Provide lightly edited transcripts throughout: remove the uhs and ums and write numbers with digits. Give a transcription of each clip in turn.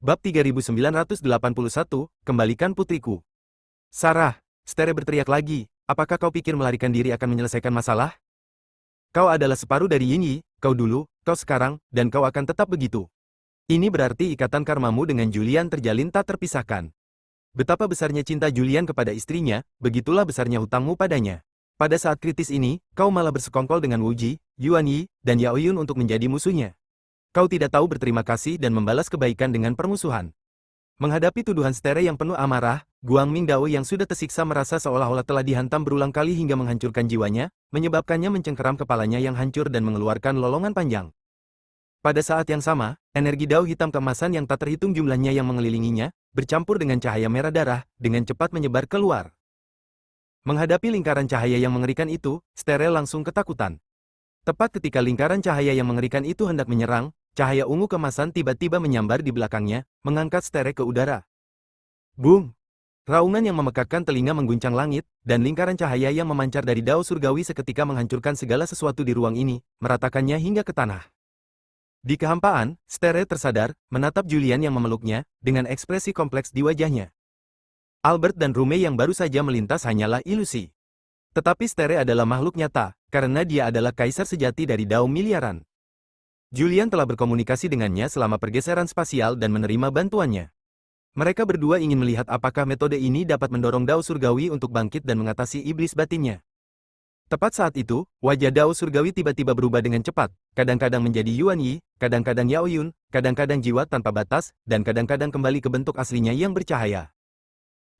Bab 3981, Kembalikan Putriku. Sarah, Stere berteriak lagi, apakah kau pikir melarikan diri akan menyelesaikan masalah? Kau adalah separuh dari Yinyi, kau dulu, kau sekarang, dan kau akan tetap begitu. Ini berarti ikatan karmamu dengan Julian terjalin tak terpisahkan. Betapa besarnya cinta Julian kepada istrinya, begitulah besarnya hutangmu padanya. Pada saat kritis ini, kau malah bersekongkol dengan Wu Ji, Yuan Yi, dan Yao Yun untuk menjadi musuhnya. Kau tidak tahu berterima kasih dan membalas kebaikan dengan permusuhan. Menghadapi tuduhan Stere yang penuh amarah, Guang Mingdao yang sudah tersiksa merasa seolah-olah telah dihantam berulang kali hingga menghancurkan jiwanya, menyebabkannya mencengkeram kepalanya yang hancur dan mengeluarkan lolongan panjang. Pada saat yang sama, energi dao hitam keemasan yang tak terhitung jumlahnya yang mengelilinginya, bercampur dengan cahaya merah darah, dengan cepat menyebar keluar. Menghadapi lingkaran cahaya yang mengerikan itu, Stere langsung ketakutan. Tepat ketika lingkaran cahaya yang mengerikan itu hendak menyerang, cahaya ungu kemasan tiba-tiba menyambar di belakangnya, mengangkat Stere ke udara. Boom! Raungan yang memekakkan telinga mengguncang langit, dan lingkaran cahaya yang memancar dari dao surgawi seketika menghancurkan segala sesuatu di ruang ini, meratakannya hingga ke tanah. Di kehampaan, Stere tersadar, menatap Julian yang memeluknya, dengan ekspresi kompleks di wajahnya. Albert dan Rume yang baru saja melintas hanyalah ilusi. Tetapi Stere adalah makhluk nyata, karena dia adalah kaisar sejati dari dao miliaran. Julian telah berkomunikasi dengannya selama pergeseran spasial dan menerima bantuannya. Mereka berdua ingin melihat apakah metode ini dapat mendorong dao surgawi untuk bangkit dan mengatasi iblis batinnya. Tepat saat itu, wajah dao surgawi tiba-tiba berubah dengan cepat, kadang-kadang menjadi Yuan Yi, kadang-kadang Yao Yun, kadang-kadang jiwa tanpa batas, dan kadang-kadang kembali ke bentuk aslinya yang bercahaya.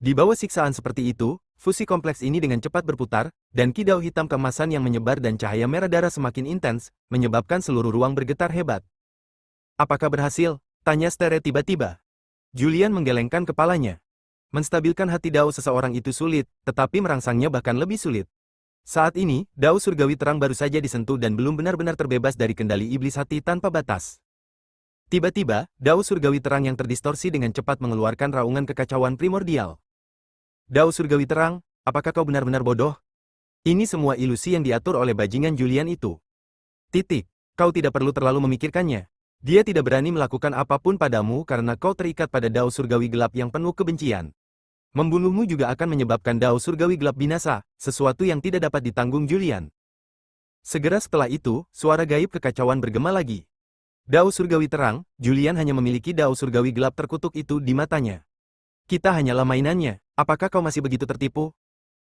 Di bawah siksaan seperti itu, fusi kompleks ini dengan cepat berputar, dan ki dao hitam keemasan yang menyebar dan cahaya merah darah semakin intens, menyebabkan seluruh ruang bergetar hebat. Apakah berhasil? Tanya Stere tiba-tiba. Julian menggelengkan kepalanya. Menstabilkan hati dao seseorang itu sulit, tetapi merangsangnya bahkan lebih sulit. Saat ini, dao surgawi terang baru saja disentuh dan belum benar-benar terbebas dari kendali iblis hati tanpa batas. Tiba-tiba, dao surgawi terang yang terdistorsi dengan cepat mengeluarkan raungan kekacauan primordial. Dao surgawi terang, apakah kau benar-benar bodoh? Ini semua ilusi yang diatur oleh bajingan Julian itu. Titik. Kau tidak perlu terlalu memikirkannya. Dia tidak berani melakukan apapun padamu karena kau terikat pada dao surgawi gelap yang penuh kebencian. Membunuhmu juga akan menyebabkan dao surgawi gelap binasa, sesuatu yang tidak dapat ditanggung Julian. Segera setelah itu, suara gaib kekacauan bergema lagi. Dao surgawi terang, Julian hanya memiliki dao surgawi gelap terkutuk itu di matanya. Kita hanyalah mainannya. Apakah kau masih begitu tertipu?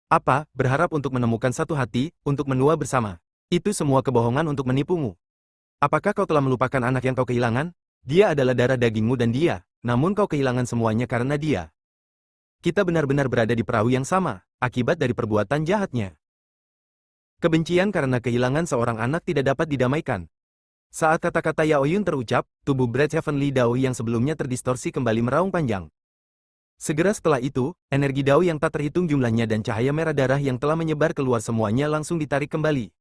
Apa, berharap untuk menemukan satu hati, untuk menua bersama? Itu semua kebohongan untuk menipumu. Apakah kau telah melupakan anak yang kau kehilangan? Dia adalah darah dagingmu dan dia, namun kau kehilangan semuanya karena dia. Kita benar-benar berada di perahu yang sama, akibat dari perbuatan jahatnya. Kebencian karena kehilangan seorang anak tidak dapat didamaikan. Saat kata-kata Yao Yun terucap, tubuh Bread Heavenly Dao yang sebelumnya terdistorsi kembali meraung panjang. Segera setelah itu, energi dao yang tak terhitung jumlahnya dan cahaya merah darah yang telah menyebar keluar semuanya langsung ditarik kembali.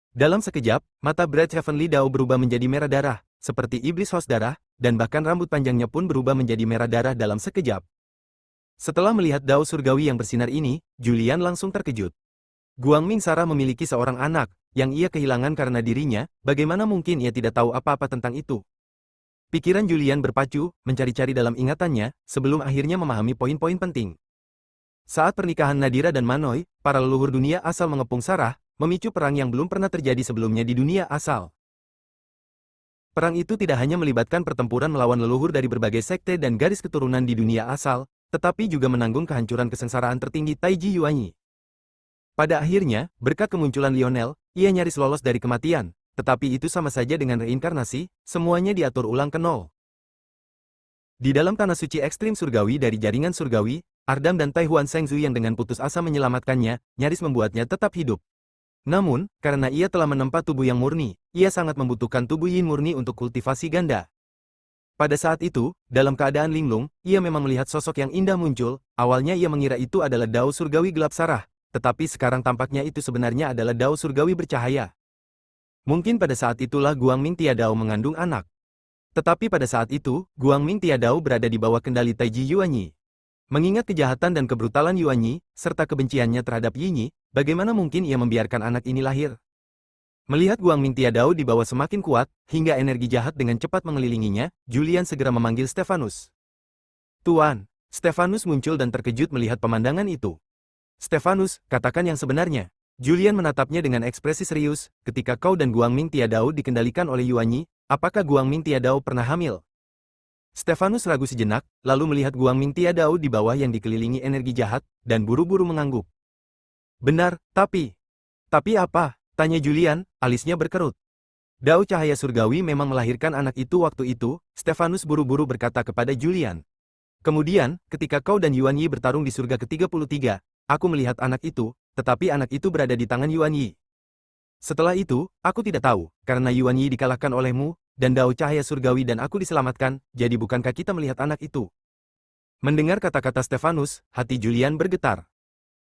Dalam sekejap, mata Bread Heavenly Dao berubah menjadi merah darah, seperti iblis haus darah, dan bahkan rambut panjangnya pun berubah menjadi merah darah dalam sekejap. Setelah melihat dao surgawi yang bersinar ini, Julian langsung terkejut. Guangming Sarah memiliki seorang anak, yang ia kehilangan karena dirinya, bagaimana mungkin ia tidak tahu apa-apa tentang itu? Pikiran Julian berpacu, mencari-cari dalam ingatannya, sebelum akhirnya memahami poin-poin penting. Saat pernikahan Nadira dan Manoi, para leluhur dunia asal mengepung Sarah, memicu perang yang belum pernah terjadi sebelumnya di dunia asal. Perang itu tidak hanya melibatkan pertempuran melawan leluhur dari berbagai sekte dan garis keturunan di dunia asal, tetapi juga menanggung kehancuran kesengsaraan tertinggi Taiji Yuanyi. Pada akhirnya, berkat kemunculan Lionel, ia nyaris lolos dari kematian. Tetapi itu sama saja dengan reinkarnasi, semuanya diatur ulang ke nol. Di dalam tanah suci ekstrim surgawi dari jaringan surgawi, Ardam dan Tai Huan Shengzu yang dengan putus asa menyelamatkannya, nyaris membuatnya tetap hidup. Namun, karena ia telah menempa tubuh yang murni, ia sangat membutuhkan tubuh yin murni untuk kultivasi ganda. Pada saat itu, dalam keadaan linglung, ia memang melihat sosok yang indah muncul, awalnya ia mengira itu adalah dao surgawi gelap Sarah, tetapi sekarang tampaknya itu sebenarnya adalah dao surgawi bercahaya. Mungkin pada saat itulah Guangming Tiadao mengandung anak. Tetapi pada saat itu, Guangming Tiadao berada di bawah kendali Taiji Yuanyi. Mengingat kejahatan dan kebrutalan Yuanyi, serta kebenciannya terhadap Yinyi, bagaimana mungkin ia membiarkan anak ini lahir? Melihat Guang Ming Tiadao di bawah semakin kuat, hingga energi jahat dengan cepat mengelilinginya, Julian segera memanggil Stefanus. Tuan, Stefanus muncul dan terkejut melihat pemandangan itu. Stefanus, katakan yang sebenarnya. Julian menatapnya dengan ekspresi serius, ketika kau dan Guang Ming Tiadao dikendalikan oleh Yuan Yi, apakah Guang Ming Tiadao pernah hamil? Stefanus ragu sejenak, lalu melihat Guang Ming Tiadao di bawah yang dikelilingi energi jahat, dan buru-buru mengangguk. Benar, tapi apa? Tanya Julian, alisnya berkerut. Dao cahaya surgawi memang melahirkan anak itu waktu itu, Stefanus buru-buru berkata kepada Julian. Kemudian, ketika kau dan Yuan Yi bertarung di surga ke-33, aku melihat anak itu, tetapi anak itu berada di tangan Yuan Yi. Setelah itu, aku tidak tahu, karena Yuan Yi dikalahkan olehmu, dan Dao cahaya surgawi dan aku diselamatkan, jadi bukankah kita melihat anak itu? Mendengar kata-kata Stefanus, hati Julian bergetar.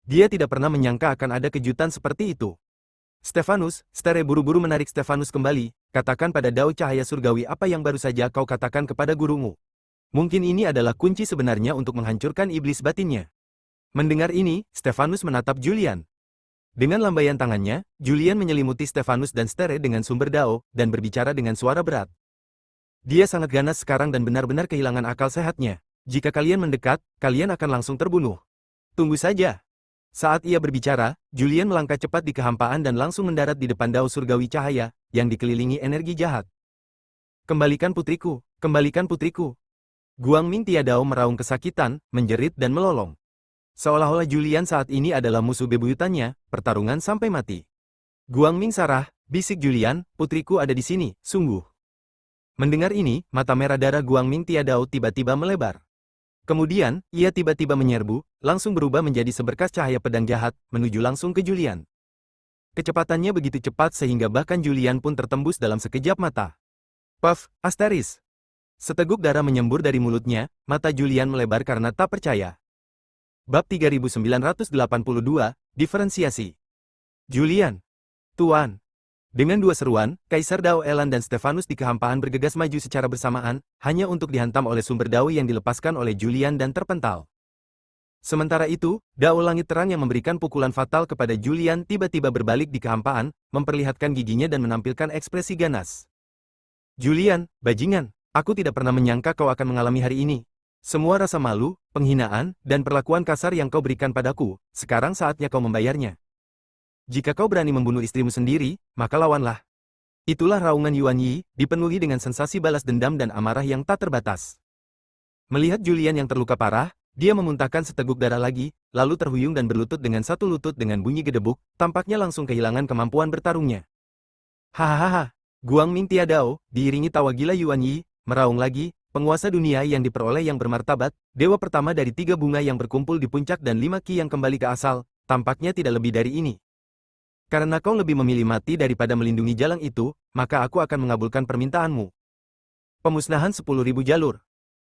Dia tidak pernah menyangka akan ada kejutan seperti itu. Stefanus, Stere buru-buru menarik Stefanus kembali, katakan pada Dao cahaya surgawi apa yang baru saja kau katakan kepada gurumu. Mungkin ini adalah kunci sebenarnya untuk menghancurkan iblis batinnya. Mendengar ini, Stefanus menatap Julian. Dengan lambaian tangannya, Julian menyelimuti Stefanus dan Stere dengan sumber Dao, dan berbicara dengan suara berat. Dia sangat ganas sekarang dan benar-benar kehilangan akal sehatnya. Jika kalian mendekat, kalian akan langsung terbunuh. Tunggu saja. Saat ia berbicara, Julian melangkah cepat di kehampaan dan langsung mendarat di depan Dao surgawi cahaya, yang dikelilingi energi jahat. Kembalikan putriku, kembalikan putriku. Guang Ming Tiadao meraung kesakitan, menjerit dan melolong. Seolah-olah Julian saat ini adalah musuh bebuyutannya, pertarungan sampai mati. Guang Ming Sarah, bisik Julian, putriku ada di sini, sungguh. Mendengar ini, mata merah darah Guang Ming Tiadao tiba-tiba melebar. Kemudian, ia tiba-tiba menyerbu, langsung berubah menjadi seberkas cahaya pedang jahat, menuju langsung ke Julian. Kecepatannya begitu cepat sehingga bahkan Julian pun tertembus dalam sekejap mata. Puff, asteris. Seteguk darah menyembur dari mulutnya, mata Julian melebar karena tak percaya. Bab 3982, Diferensiasi. Julian. Tuan. Dengan dua seruan, Kaisar Dao Elan dan Stefanus di kehampaan bergegas maju secara bersamaan, hanya untuk dihantam oleh sumber Dao yang dilepaskan oleh Julian dan terpental. Sementara itu, Dao langit terang yang memberikan pukulan fatal kepada Julian tiba-tiba berbalik di kehampaan, memperlihatkan giginya dan menampilkan ekspresi ganas. Julian, bajingan, aku tidak pernah menyangka kau akan mengalami hari ini. Semua rasa malu, penghinaan, dan perlakuan kasar yang kau berikan padaku, sekarang saatnya kau membayarnya. Jika kau berani membunuh istrimu sendiri, maka lawanlah. Itulah raungan Yuan Yi, dipenuhi dengan sensasi balas dendam dan amarah yang tak terbatas. Melihat Julian yang terluka parah, dia memuntahkan seteguk darah lagi, lalu terhuyung dan berlutut dengan satu lutut dengan bunyi gedebuk, tampaknya langsung kehilangan kemampuan bertarungnya. Hahaha, Guang Ming Tiadao, diiringi tawa gila Yuan Yi, meraung lagi, penguasa dunia yang diperoleh yang bermartabat, dewa pertama dari 3 bunga yang berkumpul di puncak dan 5 ki yang kembali ke asal, tampaknya tidak lebih dari ini. Karena kau lebih memilih mati daripada melindungi jalang itu, maka aku akan mengabulkan permintaanmu. Pemusnahan 10.000 jalur.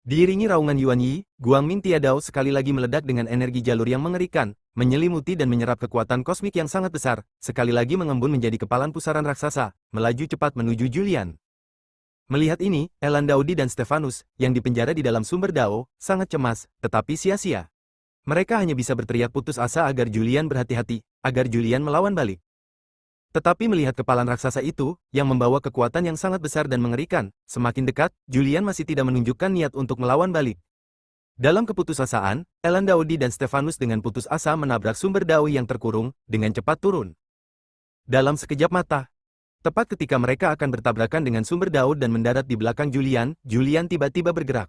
Diiringi raungan Yuan Yi, Guang Ming Tiadao sekali lagi meledak dengan energi jalur yang mengerikan, menyelimuti dan menyerap kekuatan kosmik yang sangat besar, sekali lagi mengembun menjadi kepalan pusaran raksasa, melaju cepat menuju Julian. Melihat ini, Elan Daudi dan Stefanus, yang dipenjara di dalam sumber Dao, sangat cemas, tetapi sia-sia. Mereka hanya bisa berteriak putus asa agar Julian berhati-hati, agar Julian melawan balik. Tetapi melihat kepalan raksasa itu, yang membawa kekuatan yang sangat besar dan mengerikan, semakin dekat, Julian masih tidak menunjukkan niat untuk melawan balik. Dalam keputusasaan, Elan Daudi dan Stefanus dengan putus asa menabrak sumber Dao yang terkurung, dengan cepat turun. Dalam sekejap mata, tepat ketika mereka akan bertabrakan dengan sumber Dao dan mendarat di belakang Julian, Julian tiba-tiba bergerak.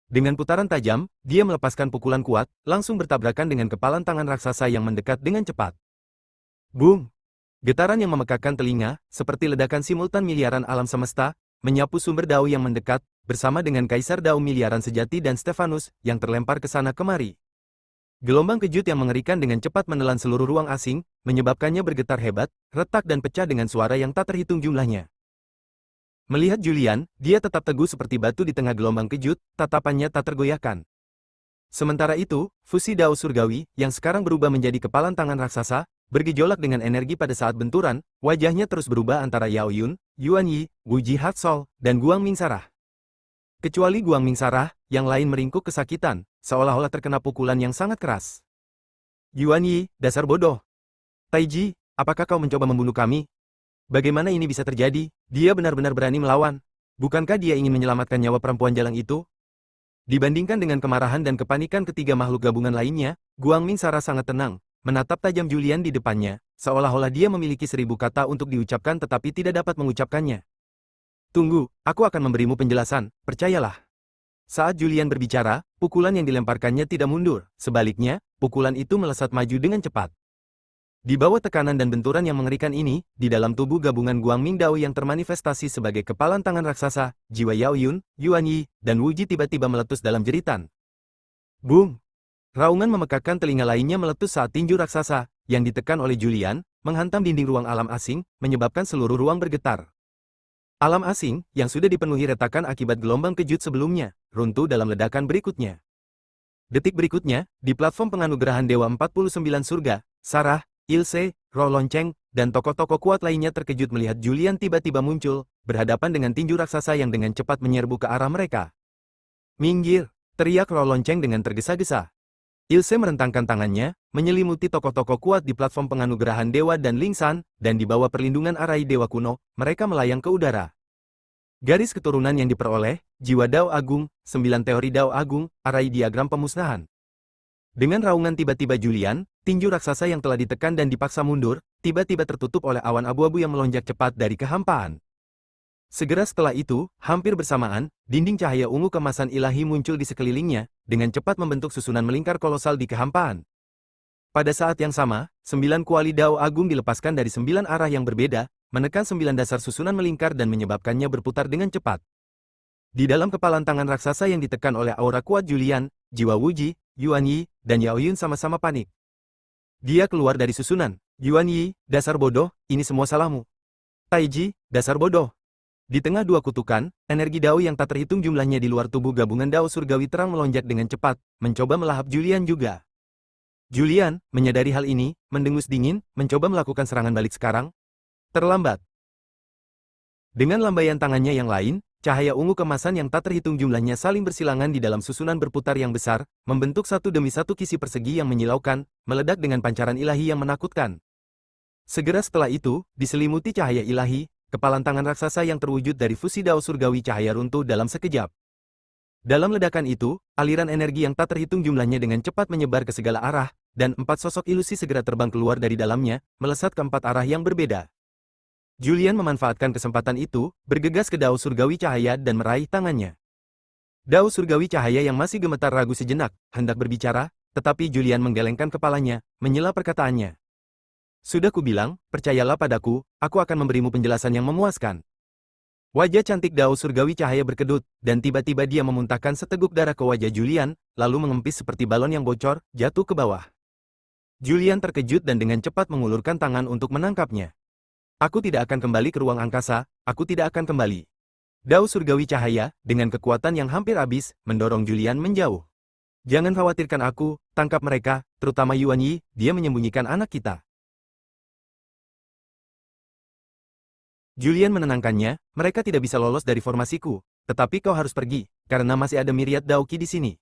Dengan putaran tajam, dia melepaskan pukulan kuat, langsung bertabrakan dengan kepalan tangan raksasa yang mendekat dengan cepat. Boom! Getaran yang memekakkan telinga, seperti ledakan simultan miliaran alam semesta, menyapu sumber Dao yang mendekat, bersama dengan Kaisar Dao miliaran sejati dan Stefanus, yang terlempar ke sana kemari. Gelombang kejut yang mengerikan dengan cepat menelan seluruh ruang asing, menyebabkannya bergetar hebat, retak dan pecah dengan suara yang tak terhitung jumlahnya. Melihat Julian, dia tetap teguh seperti batu di tengah gelombang kejut, tatapannya tak tergoyahkan. Sementara itu, fusi Dao surgawi, yang sekarang berubah menjadi kepalan tangan raksasa, bergejolak dengan energi pada saat benturan, wajahnya terus berubah antara Yao Yun, Yuan Yi, Wu Ji Hatsol, dan Guang Ming Sarah. Kecuali Guang Ming Sarah, yang lain meringkuk kesakitan, seolah-olah terkena pukulan yang sangat keras. Yuan Yi, dasar bodoh. Taiji, apakah kau mencoba membunuh kami? Bagaimana ini bisa terjadi? Dia benar-benar berani melawan. Bukankah dia ingin menyelamatkan nyawa perempuan jalang itu? Dibandingkan dengan kemarahan dan kepanikan ketiga makhluk gabungan lainnya, Guangming Sara sangat tenang, menatap tajam Julian di depannya, seolah-olah dia memiliki 1000 kata untuk diucapkan tetapi tidak dapat mengucapkannya. Tunggu, aku akan memberimu penjelasan, percayalah. Saat Julian berbicara, pukulan yang dilemparkannya tidak mundur, sebaliknya, pukulan itu melesat maju dengan cepat. Di bawah tekanan dan benturan yang mengerikan ini, di dalam tubuh gabungan Guangming Dao yang termanifestasi sebagai kepalan tangan raksasa, jiwa Yao Yun, Yuan Yi, dan Wu Ji tiba-tiba meletus dalam jeritan. Boom! Raungan memekakkan telinga lainnya meletus saat tinju raksasa, yang ditekan oleh Julian, menghantam dinding ruang alam asing, menyebabkan seluruh ruang bergetar. Alam asing, yang sudah dipenuhi retakan akibat gelombang kejut sebelumnya, runtuh dalam ledakan berikutnya. Detik berikutnya, di platform penganugerahan Dewa 49 Surga, Sarah, Ilse, Roh Lonceng, dan tokoh-tokoh kuat lainnya terkejut melihat Julian tiba-tiba muncul, berhadapan dengan tinju raksasa yang dengan cepat menyerbu ke arah mereka. Minggir! Teriak Roh Lonceng dengan tergesa-gesa. Ilse merentangkan tangannya, menyelimuti tokoh-tokoh kuat di platform penganugerahan Dewa dan Lingsan, dan di bawah perlindungan arai Dewa kuno, mereka melayang ke udara. Garis keturunan yang diperoleh, jiwa Dao Agung, 9 teori Dao Agung, arai diagram pemusnahan. Dengan raungan tiba-tiba Julian, tinju raksasa yang telah ditekan dan dipaksa mundur, tiba-tiba tertutup oleh awan abu-abu yang melonjak cepat dari kehampaan. Segera setelah itu, hampir bersamaan, dinding cahaya ungu kemasan ilahi muncul di sekelilingnya, dengan cepat membentuk susunan melingkar kolosal di kehampaan. Pada saat yang sama, 9 kuali Dao Agung dilepaskan dari 9 arah yang berbeda, menekan 9 dasar susunan melingkar dan menyebabkannya berputar dengan cepat. Di dalam kepalan tangan raksasa yang ditekan oleh aura kuat Julian, jiwa Wu Ji, Yuan Yi, dan Yao Yun sama-sama panik. Dia keluar dari susunan. Yuan Yi, dasar bodoh, ini semua salahmu. Taiji, dasar bodoh. Di tengah dua kutukan, energi Dao yang tak terhitung jumlahnya di luar tubuh gabungan Dao surgawi terang melonjak dengan cepat, mencoba melahap Julian juga. Julian, menyadari hal ini, mendengus dingin, mencoba melakukan serangan balik sekarang. Terlambat. Dengan lambaian tangannya yang lain, cahaya ungu kemasan yang tak terhitung jumlahnya saling bersilangan di dalam susunan berputar yang besar, membentuk satu demi satu kisi persegi yang menyilaukan, meledak dengan pancaran ilahi yang menakutkan. Segera setelah itu, diselimuti cahaya ilahi, kepalan tangan raksasa yang terwujud dari fusi Dao surgawi cahaya runtuh dalam sekejap. Dalam ledakan itu, aliran energi yang tak terhitung jumlahnya dengan cepat menyebar ke segala arah, dan 4 sosok ilusi segera terbang keluar dari dalamnya, melesat ke 4 arah yang berbeda. Julian memanfaatkan kesempatan itu, bergegas ke Dao surgawi cahaya dan meraih tangannya. Dao surgawi cahaya yang masih gemetar ragu sejenak, hendak berbicara, tetapi Julian menggelengkan kepalanya, menyela perkataannya. Sudah kubilang, percayalah padaku, aku akan memberimu penjelasan yang memuaskan. Wajah cantik Dao surgawi cahaya berkedut, dan tiba-tiba dia memuntahkan seteguk darah ke wajah Julian, lalu mengempis seperti balon yang bocor, jatuh ke bawah. Julian terkejut dan dengan cepat mengulurkan tangan untuk menangkapnya. Aku tidak akan kembali ke ruang angkasa, aku tidak akan kembali. Dao surgawi cahaya, dengan kekuatan yang hampir habis, mendorong Julian menjauh. Jangan khawatirkan aku, tangkap mereka, terutama Yuan Yi, dia menyembunyikan anak kita. Julian menenangkannya, mereka tidak bisa lolos dari formasiku, tetapi kau harus pergi, karena masih ada myriad Daoki di sini.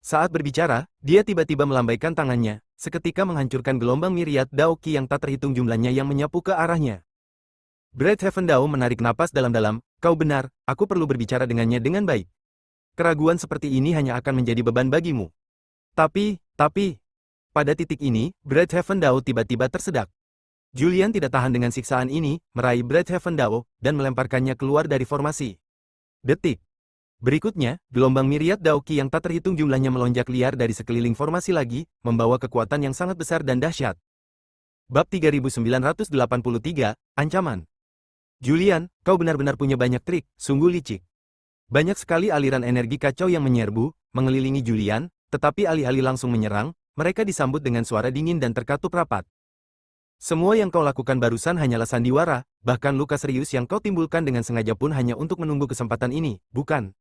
Saat berbicara, dia tiba-tiba melambaikan tangannya, seketika menghancurkan gelombang myriad Daoki yang tak terhitung jumlahnya yang menyapu ke arahnya. Bright Heaven Dao menarik napas dalam-dalam, kau benar, aku perlu berbicara dengannya dengan baik. Keraguan seperti ini hanya akan menjadi beban bagimu. Tapi, pada titik ini, Bright Heaven Dao tiba-tiba tersedak. Julian tidak tahan dengan siksaan ini, meraih Bright Heaven Dao, dan melemparkannya keluar dari formasi. Detik. Berikutnya, gelombang myriad Daoki yang tak terhitung jumlahnya melonjak liar dari sekeliling formasi lagi, membawa kekuatan yang sangat besar dan dahsyat. Bab 3983, Ancaman. Julian, kau benar-benar punya banyak trik, sungguh licik. Banyak sekali aliran energi kacau yang menyerbu, mengelilingi Julian, tetapi alih-alih langsung menyerang, mereka disambut dengan suara dingin dan terkatup rapat. Semua yang kau lakukan barusan hanyalah sandiwara, bahkan luka serius yang kau timbulkan dengan sengaja pun hanya untuk menunggu kesempatan ini, bukan?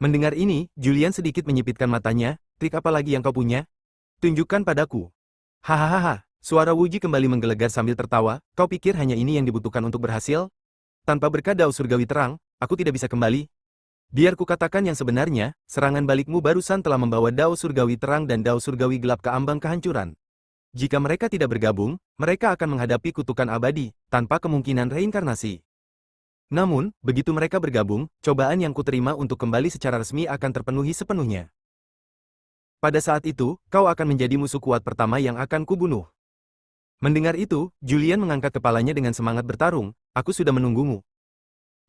Mendengar ini, Julian sedikit menyipitkan matanya, trik apa lagi yang kau punya? Tunjukkan padaku. Hahaha, suara Wu Ji kembali menggelegar sambil tertawa, kau pikir hanya ini yang dibutuhkan untuk berhasil? Tanpa berkah Dao surgawi terang, aku tidak bisa kembali. Biar kukatakan yang sebenarnya, serangan balikmu barusan telah membawa Dao surgawi terang dan Dao surgawi gelap ke ambang kehancuran. Jika mereka tidak bergabung, mereka akan menghadapi kutukan abadi, tanpa kemungkinan reinkarnasi. Namun, begitu mereka bergabung, cobaan yang kuterima untuk kembali secara resmi akan terpenuhi sepenuhnya. Pada saat itu, kau akan menjadi musuh kuat pertama yang akan kubunuh. Mendengar itu, Julian mengangkat kepalanya dengan semangat bertarung, aku sudah menunggumu.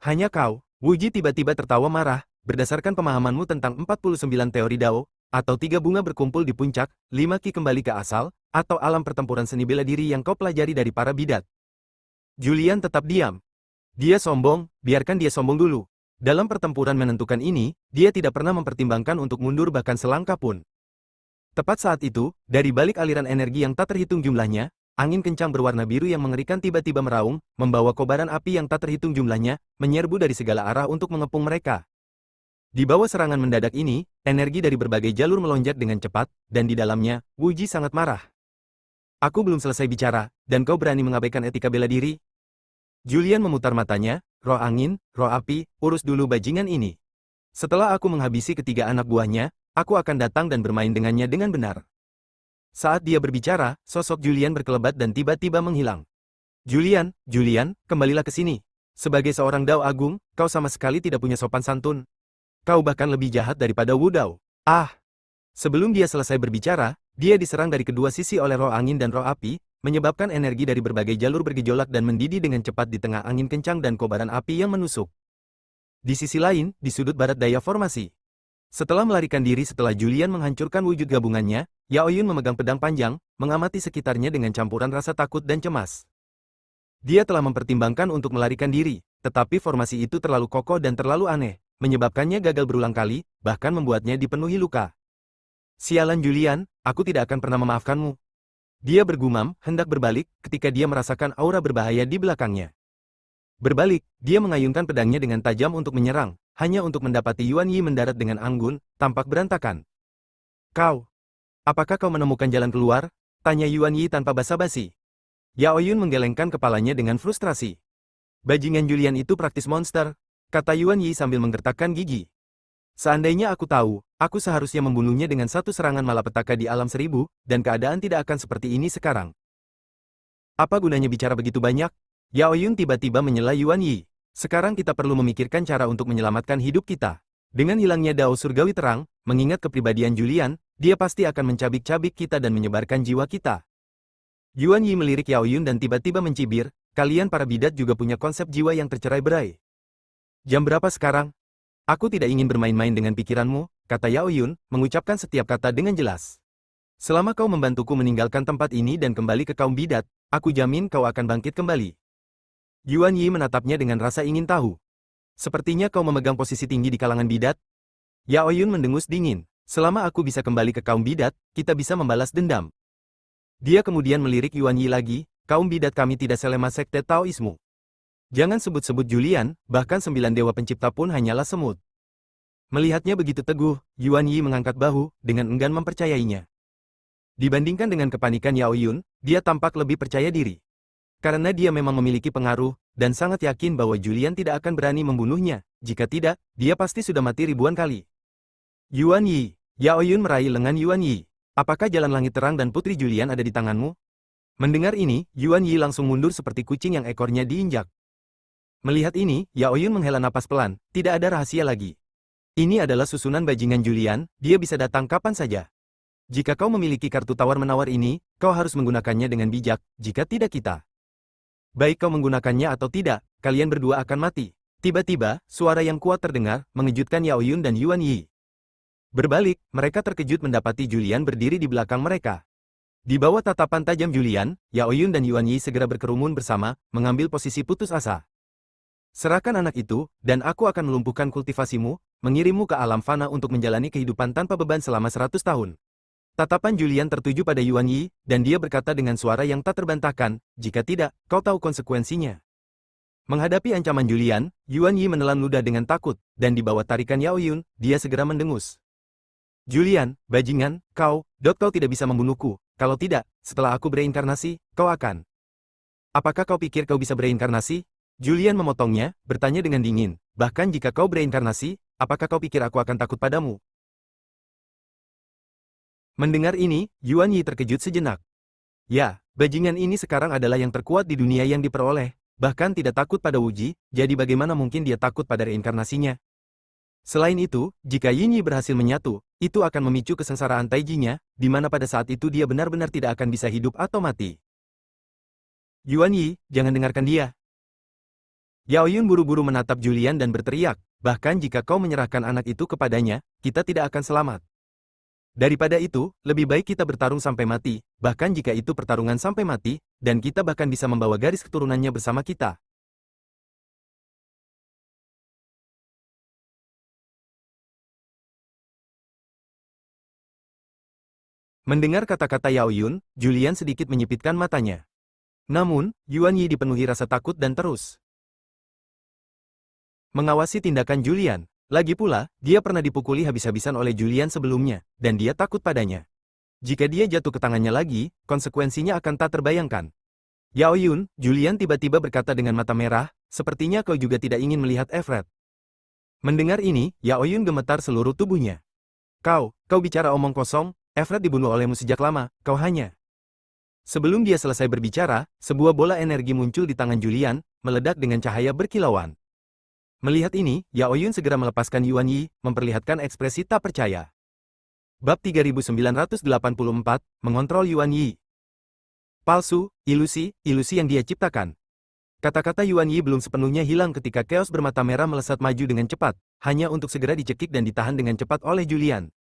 Hanya kau, Wuji tiba-tiba tertawa marah, berdasarkan pemahamanmu tentang 49 teori Dao, atau 3 bunga berkumpul di puncak, 5 ki kembali ke asal, atau alam pertempuran seni bela diri yang kau pelajari dari para bidat. Julian tetap diam. Dia sombong, biarkan dia sombong dulu. Dalam pertempuran menentukan ini, dia tidak pernah mempertimbangkan untuk mundur bahkan selangkah pun. Tepat saat itu, dari balik aliran energi yang tak terhitung jumlahnya, angin kencang berwarna biru yang mengerikan tiba-tiba meraung, membawa kobaran api yang tak terhitung jumlahnya, menyerbu dari segala arah untuk mengepung mereka. Di bawah serangan mendadak ini, energi dari berbagai jalur melonjak dengan cepat, dan di dalamnya, Wuji sangat marah. Aku belum selesai bicara, dan kau berani mengabaikan etika bela diri? Julian memutar matanya, roh angin, roh api, urus dulu bajingan ini. Setelah aku menghabisi ketiga anak buahnya, aku akan datang dan bermain dengannya dengan benar. Saat dia berbicara, sosok Julian berkelebat dan tiba-tiba menghilang. Julian, kembalilah ke sini. Sebagai seorang Dao Agung, kau sama sekali tidak punya sopan santun. Kau bahkan lebih jahat daripada Wu Dao. Ah! Sebelum dia selesai berbicara, dia diserang dari kedua sisi oleh roh angin dan roh api, menyebabkan energi dari berbagai jalur bergejolak dan mendidih dengan cepat di tengah angin kencang dan kobaran api yang menusuk. Di sisi lain, di sudut barat daya formasi. Setelah melarikan diri setelah Julian menghancurkan wujud gabungannya, Yao Yun memegang pedang panjang, mengamati sekitarnya dengan campuran rasa takut dan cemas. Dia telah mempertimbangkan untuk melarikan diri, tetapi formasi itu terlalu kokoh dan terlalu aneh, menyebabkannya gagal berulang kali, bahkan membuatnya dipenuhi luka. Sialan Julian, aku tidak akan pernah memaafkanmu. Dia bergumam, hendak berbalik, ketika dia merasakan aura berbahaya di belakangnya. Berbalik, dia mengayunkan pedangnya dengan tajam untuk menyerang, hanya untuk mendapati Yuan Yi mendarat dengan anggun, tampak berantakan. Kau, apakah kau menemukan jalan keluar? Tanya Yuan Yi tanpa basa-basi. Yao Yun menggelengkan kepalanya dengan frustrasi. Bajingan Julian itu praktis monster, kata Yuan Yi sambil menggertakkan gigi. Seandainya aku tahu, aku seharusnya membunuhnya dengan satu serangan malapetaka di alam seribu, dan keadaan tidak akan seperti ini sekarang. Apa gunanya bicara begitu banyak? Yao Yun tiba-tiba menyela Yuan Yi. Sekarang kita perlu memikirkan cara untuk menyelamatkan hidup kita. Dengan hilangnya Dao Surgawi terang, mengingat kepribadian Julian, dia pasti akan mencabik-cabik kita dan menyebarkan jiwa kita. Yuan Yi melirik Yao Yun dan tiba-tiba mencibir, kalian para bidat juga punya konsep jiwa yang tercerai-berai. Jam berapa sekarang? Aku tidak ingin bermain-main dengan pikiranmu, kata Yao Yun, mengucapkan setiap kata dengan jelas. Selama kau membantuku meninggalkan tempat ini dan kembali ke kaum bidat, aku jamin kau akan bangkit kembali. Yuan Yi menatapnya dengan rasa ingin tahu. Sepertinya kau memegang posisi tinggi di kalangan bidat. Yao Yun mendengus dingin. Selama aku bisa kembali ke kaum bidat, kita bisa membalas dendam. Dia kemudian melirik Yuan Yi lagi, kaum bidat kami tidak selema sekte Taoisme. Jangan sebut-sebut Julian, bahkan 9 dewa pencipta pun hanyalah semut. Melihatnya begitu teguh, Yuan Yi mengangkat bahu, dengan enggan mempercayainya. Dibandingkan dengan kepanikan Yao Yun, dia tampak lebih percaya diri. Karena dia memang memiliki pengaruh, dan sangat yakin bahwa Julian tidak akan berani membunuhnya, jika tidak, dia pasti sudah mati ribuan kali. Yuan Yi, Yao Yun meraih lengan Yuan Yi. Apakah jalan langit terang dan putri Julian ada di tanganmu? Mendengar ini, Yuan Yi langsung mundur seperti kucing yang ekornya diinjak. Melihat ini, Yao Yun menghela napas pelan, tidak ada rahasia lagi. Ini adalah susunan bajingan Julian, dia bisa datang kapan saja. Jika kau memiliki kartu tawar-menawar ini, kau harus menggunakannya dengan bijak, jika tidak kita. Baik kau menggunakannya atau tidak, kalian berdua akan mati. Tiba-tiba, suara yang kuat terdengar, mengejutkan Yao Yun dan Yuan Yi. Berbalik, mereka terkejut mendapati Julian berdiri di belakang mereka. Di bawah tatapan tajam Julian, Yao Yun dan Yuan Yi segera berkerumun bersama, mengambil posisi putus asa. Serahkan anak itu, dan aku akan melumpuhkan kultivasimu, mengirimmu ke alam fana untuk menjalani kehidupan tanpa beban selama 100 tahun. Tatapan Julian tertuju pada Yuan Yi, dan dia berkata dengan suara yang tak terbantahkan, jika tidak, kau tahu konsekuensinya. Menghadapi ancaman Julian, Yuan Yi menelan ludah dengan takut, dan di bawah tarikan Yao Yun, dia segera mendengus. Julian, bajingan, kau tidak bisa membunuhku, kalau tidak, setelah aku bereinkarnasi, kau akan. Apakah kau pikir kau bisa bereinkarnasi? Julian memotongnya, bertanya dengan dingin, bahkan jika kau bereinkarnasi, apakah kau pikir aku akan takut padamu? Mendengar ini, Yuan Yi terkejut sejenak. Ya, bajingan ini sekarang adalah yang terkuat di dunia yang diperoleh, bahkan tidak takut pada Wuji, jadi bagaimana mungkin dia takut pada reinkarnasinya? Selain itu, jika Yin Yi berhasil menyatu, itu akan memicu kesengsaraan Taijinya, di mana pada saat itu dia benar-benar tidak akan bisa hidup atau mati. Yuan Yi, jangan dengarkan dia. Yao Yun buru-buru menatap Julian dan berteriak, bahkan jika kau menyerahkan anak itu kepadanya, kita tidak akan selamat. Daripada itu, lebih baik kita bertarung sampai mati, bahkan jika itu pertarungan sampai mati, dan kita bahkan bisa membawa garis keturunannya bersama kita. Mendengar kata-kata Yao Yun, Julian sedikit menyipitkan matanya. Namun, Yuan Yi dipenuhi rasa takut dan terus mengawasi tindakan Julian. Lagi pula, dia pernah dipukuli habis-habisan oleh Julian sebelumnya, dan dia takut padanya. Jika dia jatuh ke tangannya lagi, konsekuensinya akan tak terbayangkan. Yao Yun, Julian tiba-tiba berkata dengan mata merah, sepertinya kau juga tidak ingin melihat Everett. Mendengar ini, Yao Yun gemetar seluruh tubuhnya. Kau bicara omong kosong, Everett dibunuh olehmu sejak lama, kau hanya... Sebelum dia selesai berbicara, sebuah bola energi muncul di tangan Julian, meledak dengan cahaya berkilauan. Melihat ini, Yao Yun segera melepaskan Yuan Yi, memperlihatkan ekspresi tak percaya. Bab 3984, mengontrol Yuan Yi. Palsu, ilusi yang dia ciptakan. Kata-kata Yuan Yi belum sepenuhnya hilang ketika Chaos bermata merah melesat maju dengan cepat, hanya untuk segera dicekik dan ditahan dengan cepat oleh Julian.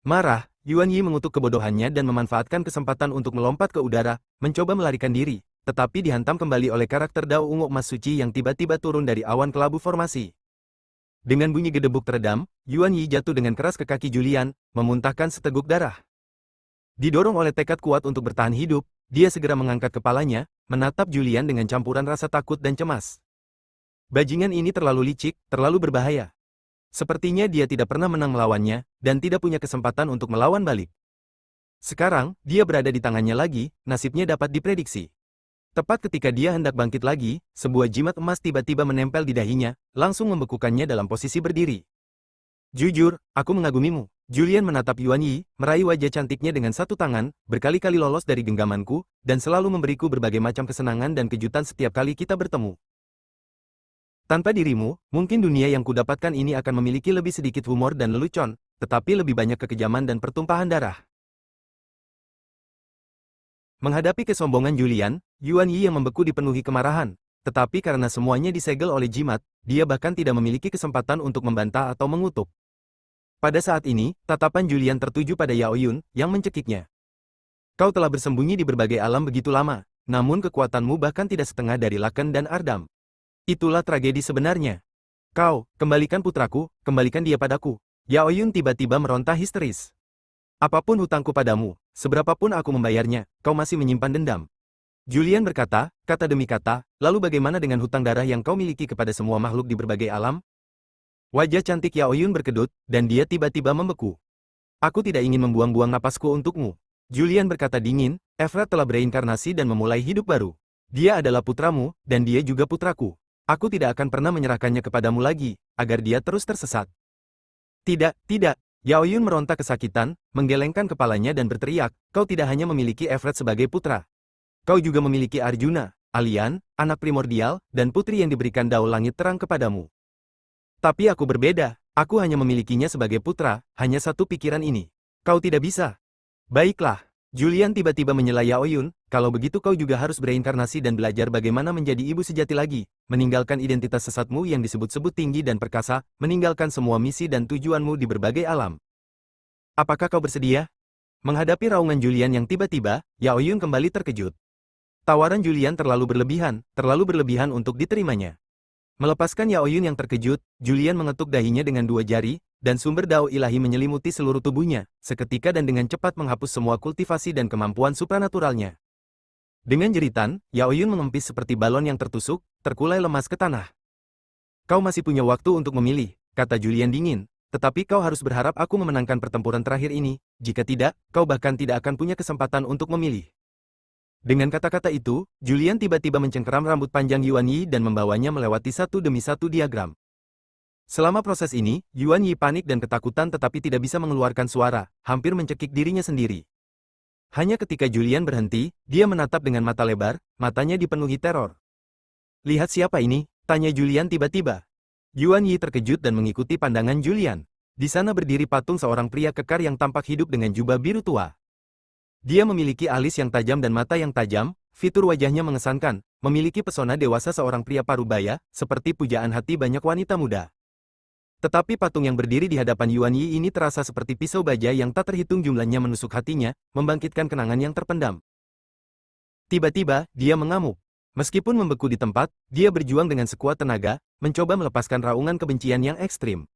Marah, Yuan Yi mengutuk kebodohannya dan memanfaatkan kesempatan untuk melompat ke udara, mencoba melarikan diri, tetapi dihantam kembali oleh karakter Dao Ungu Emas Suci yang tiba-tiba turun dari awan kelabu formasi. Dengan bunyi gedebuk teredam, Yuan Yi jatuh dengan keras ke kaki Julian, memuntahkan seteguk darah. Didorong oleh tekad kuat untuk bertahan hidup, dia segera mengangkat kepalanya, menatap Julian dengan campuran rasa takut dan cemas. Bajingan ini terlalu licik, terlalu berbahaya. Sepertinya dia tidak pernah menang melawannya, dan tidak punya kesempatan untuk melawan balik. Sekarang, dia berada di tangannya lagi, nasibnya dapat diprediksi. Tepat ketika dia hendak bangkit lagi, sebuah jimat emas tiba-tiba menempel di dahinya, langsung membekukannya dalam posisi berdiri. Jujur, aku mengagumimu. Julian menatap Yuan Yi, meraih wajah cantiknya dengan satu tangan, berkali-kali lolos dari genggamanku, dan selalu memberiku berbagai macam kesenangan dan kejutan setiap kali kita bertemu. Tanpa dirimu, mungkin dunia yang kudapatkan ini akan memiliki lebih sedikit humor dan lelucon, tetapi lebih banyak kekejaman dan pertumpahan darah. Menghadapi kesombongan Julian, Yuan Yi yang membeku dipenuhi kemarahan, tetapi karena semuanya disegel oleh jimat, dia bahkan tidak memiliki kesempatan untuk membantah atau mengutuk. Pada saat ini, tatapan Julian tertuju pada Yao Yun, yang mencekiknya. Kau telah bersembunyi di berbagai alam begitu lama, namun kekuatanmu bahkan tidak setengah dari Laken dan Ardam. Itulah tragedi sebenarnya. Kau, kembalikan putraku, kembalikan dia padaku. Yao Yun tiba-tiba meronta histeris. Apapun hutangku padamu, seberapapun aku membayarnya, kau masih menyimpan dendam. Julian berkata, kata demi kata, lalu bagaimana dengan hutang darah yang kau miliki kepada semua makhluk di berbagai alam? Wajah cantik Yao Yun berkedut, dan dia tiba-tiba membeku. Aku tidak ingin membuang-buang napasku untukmu. Julian berkata dingin, Everett telah bereinkarnasi dan memulai hidup baru. Dia adalah putramu, dan dia juga putraku. Aku tidak akan pernah menyerahkannya kepadamu lagi, agar dia terus tersesat. Tidak, tidak. Yao Yun meronta kesakitan, menggelengkan kepalanya dan berteriak, kau tidak hanya memiliki Everett sebagai putra. Kau juga memiliki Arjuna, Alian, anak primordial, dan putri yang diberikan Dao Langit Terang kepadamu. Tapi aku berbeda, aku hanya memilikinya sebagai putra, hanya satu pikiran ini. Kau tidak bisa. Baiklah. Julian tiba-tiba menyela Yao Yun, kalau begitu kau juga harus bereinkarnasi dan belajar bagaimana menjadi ibu sejati lagi, meninggalkan identitas sesatmu yang disebut-sebut tinggi dan perkasa, meninggalkan semua misi dan tujuanmu di berbagai alam. Apakah kau bersedia? Menghadapi raungan Julian yang tiba-tiba, Yao Yun kembali terkejut. Tawaran Julian terlalu berlebihan untuk diterimanya. Melepaskan Yao Yun yang terkejut, Julian mengetuk dahinya dengan dua jari, dan sumber Dao ilahi menyelimuti seluruh tubuhnya, seketika dan dengan cepat menghapus semua kultivasi dan kemampuan supranaturalnya. Dengan jeritan, Yao Yun mengempis seperti balon yang tertusuk, terkulai lemas ke tanah. Kau masih punya waktu untuk memilih, kata Julian dingin, tetapi kau harus berharap aku memenangkan pertempuran terakhir ini, jika tidak, kau bahkan tidak akan punya kesempatan untuk memilih. Dengan kata-kata itu, Julian tiba-tiba mencengkeram rambut panjang Yuan Yi dan membawanya melewati satu demi satu diagram. Selama proses ini, Yuan Yi panik dan ketakutan tetapi tidak bisa mengeluarkan suara, hampir mencekik dirinya sendiri. Hanya ketika Julian berhenti, dia menatap dengan mata lebar, matanya dipenuhi teror. Lihat siapa ini? Tanya Julian tiba-tiba. Yuan Yi terkejut dan mengikuti pandangan Julian. Di sana berdiri patung seorang pria kekar yang tampak hidup dengan jubah biru tua. Dia memiliki alis yang tajam dan mata yang tajam, fitur wajahnya mengesankan, memiliki pesona dewasa seorang pria parubaya, seperti pujaan hati banyak wanita muda. Tetapi patung yang berdiri di hadapan Yuan Yi ini terasa seperti pisau baja yang tak terhitung jumlahnya menusuk hatinya, membangkitkan kenangan yang terpendam. Tiba-tiba, dia mengamuk. Meskipun membeku di tempat, dia berjuang dengan sekuat tenaga, mencoba melepaskan raungan kebencian yang ekstrim.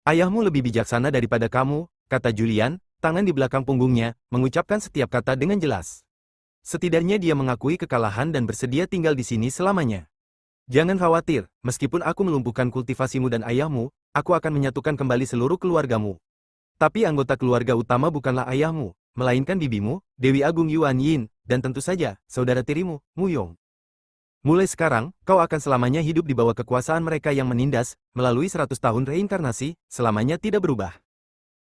Ayahmu lebih bijaksana daripada kamu, kata Julian, tangan di belakang punggungnya, mengucapkan setiap kata dengan jelas. Setidaknya dia mengakui kekalahan dan bersedia tinggal di sini selamanya. Jangan khawatir, meskipun aku melumpuhkan kultivasimu dan ayahmu, aku akan menyatukan kembali seluruh keluargamu. Tapi anggota keluarga utama bukanlah ayahmu, melainkan bibimu, Dewi Agung Yuan Yin, dan tentu saja, saudara tirimu, Mu Yong. Mulai sekarang, kau akan selamanya hidup di bawah kekuasaan mereka yang menindas, melalui 100 tahun reinkarnasi, selamanya tidak berubah.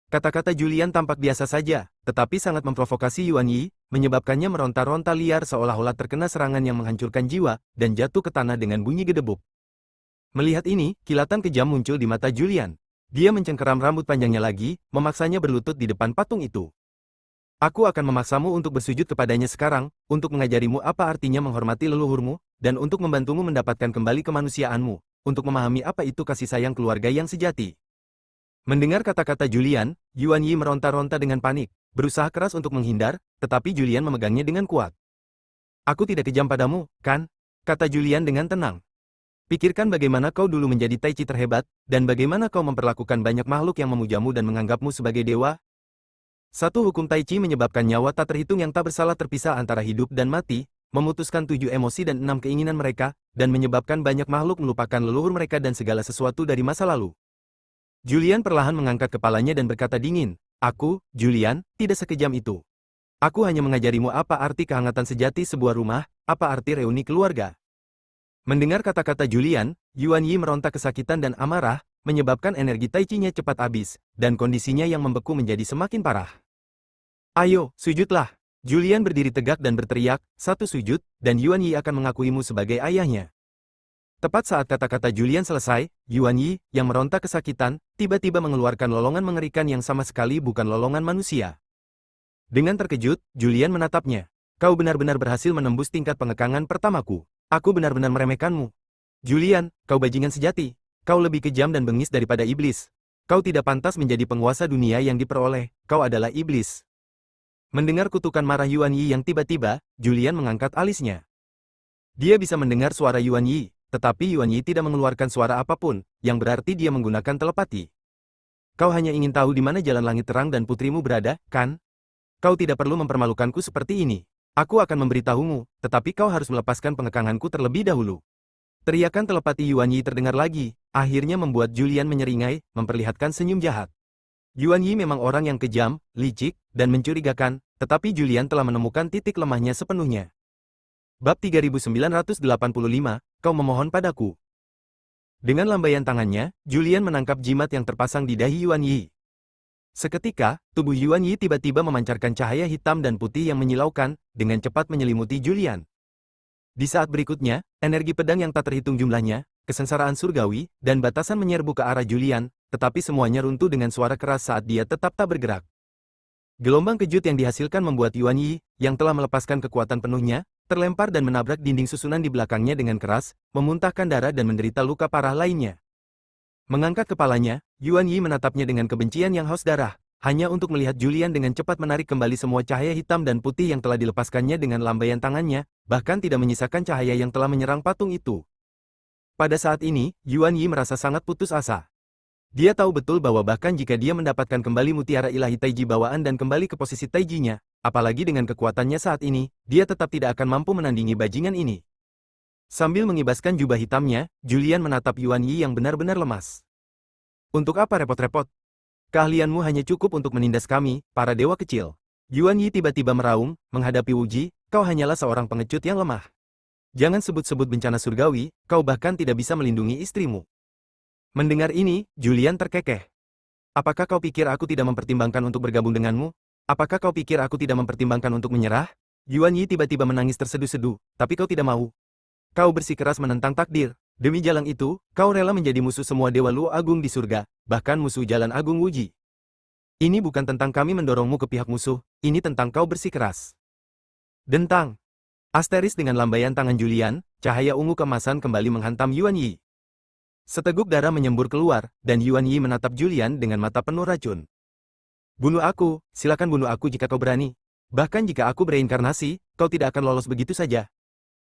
Kata-kata Julian tampak biasa saja, tetapi sangat memprovokasi Yuan Yi, menyebabkannya meronta-ronta liar seolah-olah terkena serangan yang menghancurkan jiwa, dan jatuh ke tanah dengan bunyi gedebuk. Melihat ini, kilatan kejam muncul di mata Julian. Dia mencengkeram rambut panjangnya lagi, memaksanya berlutut di depan patung itu. Aku akan memaksamu untuk bersujud kepadanya sekarang, untuk mengajarimu apa artinya menghormati leluhurmu, dan untuk membantumu mendapatkan kembali kemanusiaanmu, untuk memahami apa itu kasih sayang keluarga yang sejati. Mendengar kata-kata Julian, Yuan Yi meronta-ronta dengan panik, berusaha keras untuk menghindar, tetapi Julian memegangnya dengan kuat. Aku tidak kejam padamu, kan? Kata Julian dengan tenang. Pikirkan bagaimana kau dulu menjadi Tai Chi terhebat, dan bagaimana kau memperlakukan banyak makhluk yang memujamu dan menganggapmu sebagai dewa. Satu hukum Tai Chi menyebabkan nyawa tak terhitung yang tak bersalah terpisah antara hidup dan mati, memutuskan 7 emosi dan 6 keinginan mereka, dan menyebabkan banyak makhluk melupakan leluhur mereka dan segala sesuatu dari masa lalu. Julian perlahan mengangkat kepalanya dan berkata dingin, aku, Julian, tidak sekejam itu. Aku hanya mengajarimu apa arti kehangatan sejati sebuah rumah, apa arti reuni keluarga. Mendengar kata-kata Julian, Yuan Yi meronta kesakitan dan amarah, menyebabkan energi Tai Chi-nya cepat habis, dan kondisinya yang membeku menjadi semakin parah. Ayo, sujudlah. Julian berdiri tegak dan berteriak, satu sujud, dan Yuan Yi akan mengakuimu sebagai ayahnya. Tepat saat kata-kata Julian selesai, Yuan Yi, yang meronta kesakitan, tiba-tiba mengeluarkan lolongan mengerikan yang sama sekali bukan lolongan manusia. Dengan terkejut, Julian menatapnya. Kau benar-benar berhasil menembus tingkat pengekangan pertamaku. Aku benar-benar meremehkanmu. Julian, kau bajingan sejati. Kau lebih kejam dan bengis daripada iblis. Kau tidak pantas menjadi penguasa dunia yang diperoleh, kau adalah iblis. Mendengar kutukan marah Yuan Yi yang tiba-tiba, Julian mengangkat alisnya. Dia bisa mendengar suara Yuan Yi. Tetapi Yuan Yi tidak mengeluarkan suara apapun, yang berarti dia menggunakan telepati. Kau hanya ingin tahu di mana jalan langit terang dan putrimu berada, kan? Kau tidak perlu mempermalukanku seperti ini. Aku akan memberitahumu, tetapi kau harus melepaskan pengekanganku terlebih dahulu. Teriakan telepati Yuan Yi terdengar lagi, akhirnya membuat Julian menyeringai, memperlihatkan senyum jahat. Yuan Yi memang orang yang kejam, licik, dan mencurigakan, tetapi Julian telah menemukan titik lemahnya sepenuhnya. Bab 3985, kau memohon padaku. Dengan lambaian tangannya, Julian menangkap jimat yang terpasang di dahi Yuan Yi. Seketika, tubuh Yuan Yi tiba-tiba memancarkan cahaya hitam dan putih yang menyilaukan, dengan cepat menyelimuti Julian. Di saat berikutnya, energi pedang yang tak terhitung jumlahnya, kesengsaraan surgawi, dan batasan menyerbu ke arah Julian, tetapi semuanya runtuh dengan suara keras saat dia tetap tak bergerak. Gelombang kejut yang dihasilkan membuat Yuan Yi, yang telah melepaskan kekuatan penuhnya, terlempar dan menabrak dinding susunan di belakangnya dengan keras, memuntahkan darah dan menderita luka parah lainnya. Mengangkat kepalanya, Yuan Yi menatapnya dengan kebencian yang haus darah, hanya untuk melihat Julian dengan cepat menarik kembali semua cahaya hitam dan putih yang telah dilepaskannya dengan lambaian tangannya, bahkan tidak menyisakan cahaya yang telah menyerang patung itu. Pada saat ini, Yuan Yi merasa sangat putus asa. Dia tahu betul bahwa bahkan jika dia mendapatkan kembali mutiara ilahi Taiji bawaan dan kembali ke posisi Taijinya, apalagi dengan kekuatannya saat ini, dia tetap tidak akan mampu menandingi bajingan ini. Sambil mengibaskan jubah hitamnya, Julian menatap Yuan Yi yang benar-benar lemas. Untuk apa repot-repot? Keahlianmu hanya cukup untuk menindas kami, para dewa kecil. Yuan Yi tiba-tiba meraung, menghadapi Wuji, kau hanyalah seorang pengecut yang lemah. Jangan sebut-sebut bencana surgawi, kau bahkan tidak bisa melindungi istrimu. Mendengar ini, Julian terkekeh. Apakah kau pikir aku tidak mempertimbangkan untuk bergabung denganmu? Apakah kau pikir aku tidak mempertimbangkan untuk menyerah? Yuan Yi tiba-tiba menangis terseduh-seduh, tapi kau tidak mau. Kau bersikeras menentang takdir. Demi jalan itu, kau rela menjadi musuh semua Dewa Luo Agung di surga, bahkan musuh Jalan Agung Wuji. Ini bukan tentang kami mendorongmu ke pihak musuh, ini tentang kau bersikeras. Dentang. Asteris dengan lambaian tangan Julian, cahaya ungu keemasan kembali menghantam Yuan Yi. Seteguk darah menyembur keluar, dan Yuan Yi menatap Julian dengan mata penuh racun. Bunuh aku, silakan bunuh aku jika kau berani. Bahkan jika aku bereinkarnasi, kau tidak akan lolos begitu saja.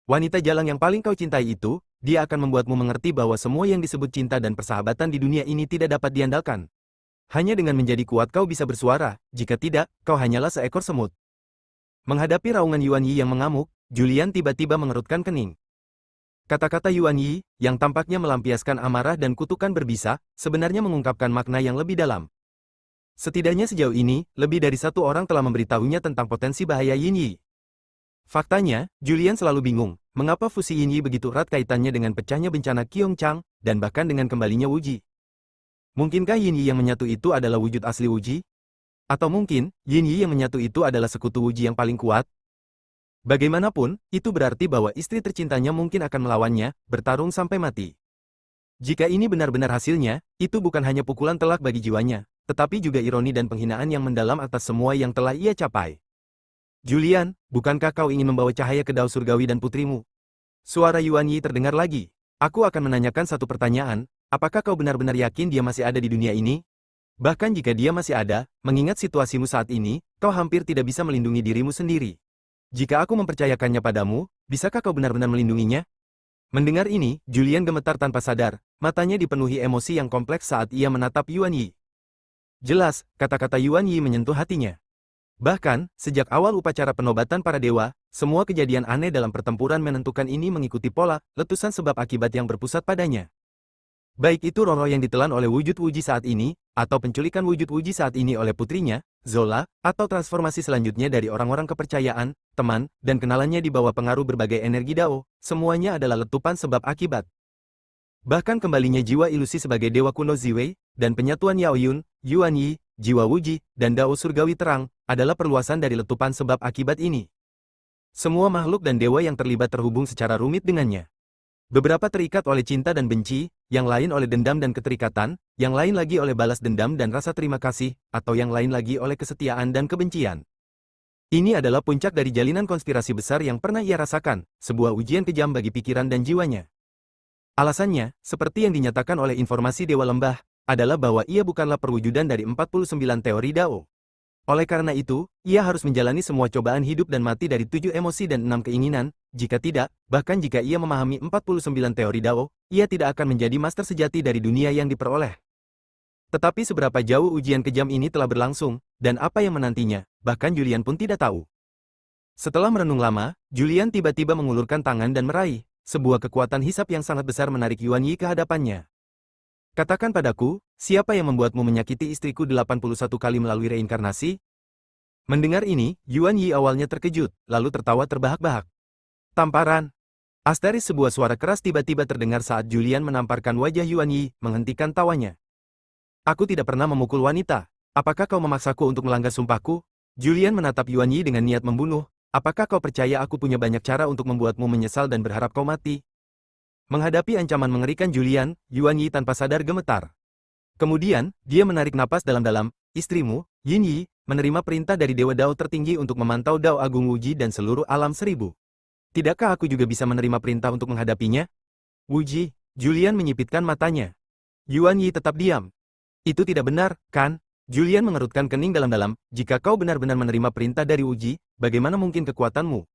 Wanita jalang yang paling kau cintai itu, dia akan membuatmu mengerti bahwa semua yang disebut cinta dan persahabatan di dunia ini tidak dapat diandalkan. Hanya dengan menjadi kuat kau bisa bersuara, jika tidak, kau hanyalah seekor semut. Menghadapi raungan Yuan Yi yang mengamuk, Julian tiba-tiba mengerutkan kening. Kata-kata Yuan Yi, yang tampaknya melampiaskan amarah dan kutukan berbisa, sebenarnya mengungkapkan makna yang lebih dalam. Setidaknya sejauh ini, lebih dari satu orang telah memberitahunya tentang potensi bahaya Yin Yi. Faktanya, Julian selalu bingung, mengapa fusi Yin Yi begitu erat kaitannya dengan pecahnya bencana Qiong Chang, dan bahkan dengan kembalinya Wuji. Mungkinkah Yin Yi yang menyatu itu adalah wujud asli Wuji? Atau mungkin, Yin Yi yang menyatu itu adalah sekutu Wuji yang paling kuat? Bagaimanapun, itu berarti bahwa istri tercintanya mungkin akan melawannya, bertarung sampai mati. Jika ini benar-benar hasilnya, itu bukan hanya pukulan telak bagi jiwanya, tetapi juga ironi dan penghinaan yang mendalam atas semua yang telah ia capai. Julian, bukankah kau ingin membawa cahaya ke Dao Surgawi dan putrimu? Suara Yuan Yi terdengar lagi. Aku akan menanyakan satu pertanyaan, apakah kau benar-benar yakin dia masih ada di dunia ini? Bahkan jika dia masih ada, mengingat situasimu saat ini, kau hampir tidak bisa melindungi dirimu sendiri. Jika aku mempercayakannya padamu, bisakah kau benar-benar melindunginya? Mendengar ini, Julian gemetar tanpa sadar, matanya dipenuhi emosi yang kompleks saat ia menatap Yuan Yi. Jelas, kata-kata Yuan Yi menyentuh hatinya. Bahkan, sejak awal upacara penobatan para dewa, semua kejadian aneh dalam pertempuran menentukan ini mengikuti pola, letusan sebab akibat yang berpusat padanya. Baik itu roh-roh yang ditelan oleh wujud Wuji saat ini, atau penculikan wujud Wuji saat ini oleh putrinya, Zola, atau transformasi selanjutnya dari orang-orang kepercayaan, teman, dan kenalannya di bawah pengaruh berbagai energi Dao, semuanya adalah letupan sebab akibat. Bahkan kembalinya jiwa ilusi sebagai dewa kuno Ziwei, dan penyatuan Yao Yun, Yuan Yi, jiwa Wuji, dan Dao Surgawi terang, adalah perluasan dari letupan sebab akibat ini. Semua makhluk dan dewa yang terlibat terhubung secara rumit dengannya. Beberapa terikat oleh cinta dan benci, yang lain oleh dendam dan keterikatan, yang lain lagi oleh balas dendam dan rasa terima kasih, atau yang lain lagi oleh kesetiaan dan kebencian. Ini adalah puncak dari jalinan konspirasi besar yang pernah ia rasakan, sebuah ujian kejam bagi pikiran dan jiwanya. Alasannya, seperti yang dinyatakan oleh informasi Dewa Lembah, adalah bahwa ia bukanlah perwujudan dari 49 teori Dao. Oleh karena itu, ia harus menjalani semua cobaan hidup dan mati dari 7 emosi dan 6 keinginan, jika tidak, bahkan jika ia memahami 49 teori Dao, ia tidak akan menjadi master sejati dari dunia yang diperoleh. Tetapi seberapa jauh ujian kejam ini telah berlangsung, dan apa yang menantinya, bahkan Julian pun tidak tahu. Setelah merenung lama, Julian tiba-tiba mengulurkan tangan dan meraih. Sebuah kekuatan hisap yang sangat besar menarik Yuan Yi ke hadapannya. Katakan padaku, siapa yang membuatmu menyakiti istriku 81 kali melalui reinkarnasi? Mendengar ini, Yuan Yi awalnya terkejut, lalu tertawa terbahak-bahak. Tamparan. Asteris sebuah suara keras tiba-tiba terdengar saat Julian menamparkan wajah Yuan Yi, menghentikan tawanya. Aku tidak pernah memukul wanita. Apakah kau memaksaku untuk melanggar sumpahku? Julian menatap Yuan Yi dengan niat membunuh. Apakah kau percaya aku punya banyak cara untuk membuatmu menyesal dan berharap kau mati? Menghadapi ancaman mengerikan Julian, Yuan Yi tanpa sadar gemetar. Kemudian, dia menarik napas dalam-dalam. Istrimu, Yin Yi, menerima perintah dari Dewa Dao tertinggi untuk memantau Dao Agung Wuji dan seluruh alam seribu. Tidakkah aku juga bisa menerima perintah untuk menghadapinya? Wuji, Julian menyipitkan matanya. Yuan Yi tetap diam. Itu tidak benar, kan? Julian mengerutkan kening dalam-dalam, jika kau benar-benar menerima perintah dari Wuji, bagaimana mungkin kekuatanmu?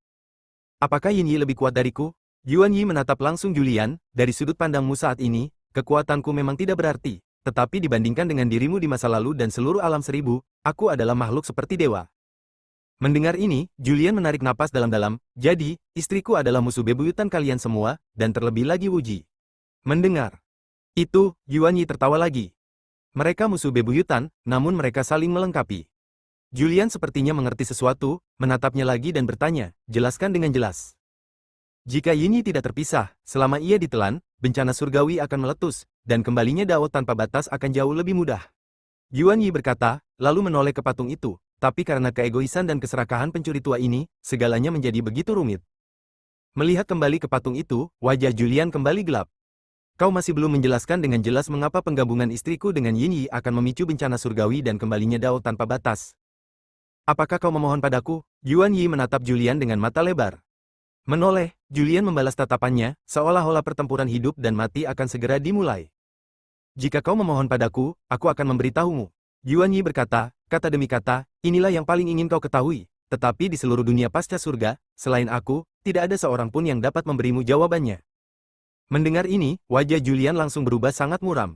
Apakah Yin Yi lebih kuat dariku? Yuan Yi menatap langsung Julian, dari sudut pandangmu saat ini, kekuatanku memang tidak berarti, tetapi dibandingkan dengan dirimu di masa lalu dan seluruh alam seribu, aku adalah makhluk seperti dewa. Mendengar ini, Julian menarik napas dalam-dalam, jadi, istriku adalah musuh bebuyutan kalian semua, dan terlebih lagi Wuji. Mendengar itu, Yuan Yi tertawa lagi. Mereka musuh bebuyutan, namun mereka saling melengkapi. Julian sepertinya mengerti sesuatu, menatapnya lagi dan bertanya, jelaskan dengan jelas. Jika Yin Yi tidak terpisah, selama ia ditelan, bencana surgawi akan meletus, dan kembalinya Dao tanpa batas akan jauh lebih mudah. Yuan Yi berkata, lalu menoleh ke patung itu, Tapi karena keegoisan dan keserakahan pencuri tua ini, segalanya menjadi begitu rumit. Melihat kembali ke patung itu, wajah Julian kembali gelap. Kau masih belum menjelaskan dengan jelas mengapa penggabungan istriku dengan Yin Yi akan memicu bencana surgawi dan kembalinya Dao tanpa batas. Apakah kau memohon padaku? Yuan Yi menatap Julian dengan mata lebar. Menoleh, Julian membalas tatapannya, seolah-olah pertempuran hidup dan mati akan segera dimulai. Jika kau memohon padaku, aku akan memberitahumu. Yuan Yi berkata, kata demi kata, inilah yang paling ingin kau ketahui. Tetapi di seluruh dunia pasca surga, selain aku, tidak ada seorang pun yang dapat memberimu jawabannya. Mendengar ini, wajah Julian langsung berubah sangat muram.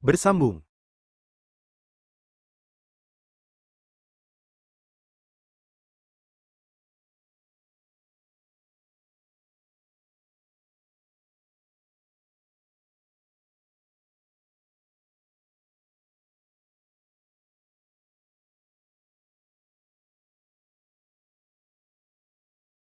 Bersambung.